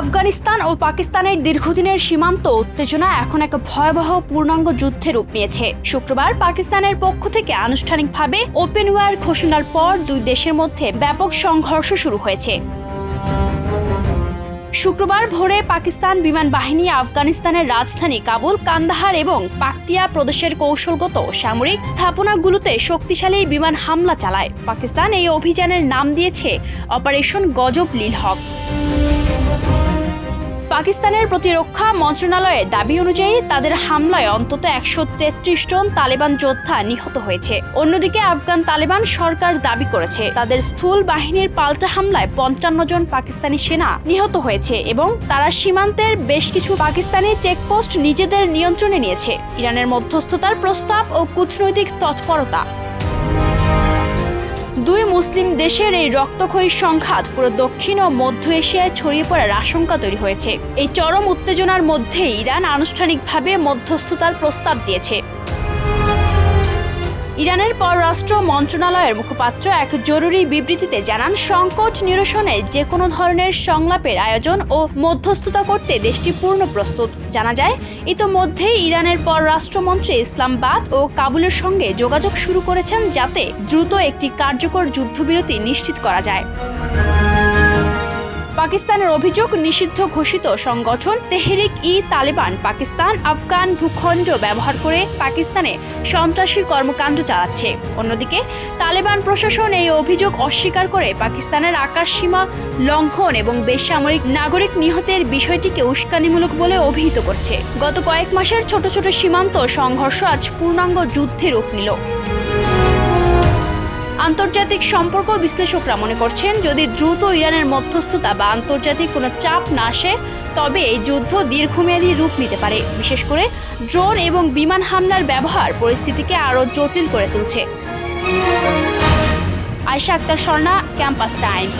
আফগানিস্তান ও পাকিস্তানের দীর্ঘদিনের সীমান্ত উত্তেজনা এখন এক ভয়াবহ পূর্ণাঙ্গ যুদ্ধে রূপ নিয়েছে। শুক্রবার পাকিস্তানের পক্ষ থেকে আনুষ্ঠানিকভাবে ওপেন ওয়ার ঘোষণার পর দুই দেশের মধ্যে ব্যাপক সংঘর্ষ শুরু হয়েছে। শুক্রবার ভোরে পাকিস্তান বিমান বাহিনী আফগানিস্তানের রাজধানী কাবুল, কান্দাহার এবং পাকতিয়া প্রদেশের কৌশলগত সামরিক স্থাপনাগুলোতে শক্তিশালী বিমান হামলা চালায়। পাকিস্তান এই অভিযানের নাম দিয়েছে অপারেশন গজব লিল হক। পাকিস্তানের প্রতিরক্ষা মন্ত্রণালয়ের দাবি অনুযায়ী তাদের হামলায় অন্তত ১৩৩ জন তালেবান যোদ্ধা নিহত হয়েছে। অন্যদিকে আফগান তালেবান সরকার দাবি করেছে তাদের স্থূল বাহিনীর পাল্টা হামলায় ৫৫ জন পাকিস্তানি সেনা নিহত হয়েছে এবং তারা সীমান্তের বেশ কিছু পাকিস্তানি চেকপোস্ট নিজেদের নিয়ন্ত্রণে নিয়েছে। ইরানের মধ্যস্থতার প্রস্তাব ও কূটনৈতিক তৎপরতা। দুই মুসলিম দেশের এই রক্তক্ষয়ী সংঘাত পুরো দক্ষিণ ও মধ্য এশিয়ায় ছড়িয়ে পড়ার আশঙ্কা তৈরি হয়েছে। এই চরম উত্তেজনার মধ্যেই ইরান আনুষ্ঠানিকভাবে মধ্যস্থতার প্রস্তাব দিয়েছে। ইরানের পররাষ্ট্র মন্ত্রণালয়ের মুখপাত্র এক জরুরি বিবৃতিতে জানান, সংকট নিরসনে যে কোনো ধরনের সংলাপের আয়োজন ও মধ্যস্থতা করতে দেশটি পূর্ণ প্রস্তুত। জানা যায়, ইতোমধ্যেই ইরানের পররাষ্ট্রমন্ত্রী ইসলামাবাদ ও কাবুলের সঙ্গে যোগাযোগ শুরু করেছেন যাতে দ্রুত একটি কার্যকর যুদ্ধবিরতি নিশ্চিত করা যায়। পাকিস্তানের অভিযোগ, নিষিদ্ধ ঘোষিত সংগঠন তেহরিক-ই-তালেবান পাকিস্তান আফগান ভূখণ্ড ব্যবহার করে পাকিস্তানে সন্ত্রাসী কর্মকাণ্ড চালাচ্ছে। অন্যদিকে তালেবান প্রশাসন এই অভিযোগ অস্বীকার করে পাকিস্তানের আকাশসীমা লঙ্ঘন এবং বেসামরিক নাগরিক নিহতের বিষয়টিকে উস্কানিমূলক বলে অভিহিত করছে। গত কয়েক মাসের ছোট ছোট সীমান্ত সংঘর্ষ আজ পূর্ণাঙ্গ যুদ্ধে রূপ নিল। আন্তর্জাতিক সম্পর্ক বিশ্লেষকরা মনে করছেন, যদি দ্রুত ইরানের মধ্যস্থতা বা আন্তর্জাতিক কোনো চাপ না আসে তবে এই যুদ্ধ দীর্ঘমেয়াদী রূপ নিতে পারে। বিশেষ করে ড্রোন এবং বিমান হামলার ব্যবহার পরিস্থিতিকে আরও জটিল করে তুলছে। Ayesha Akter Swarna, campus Times.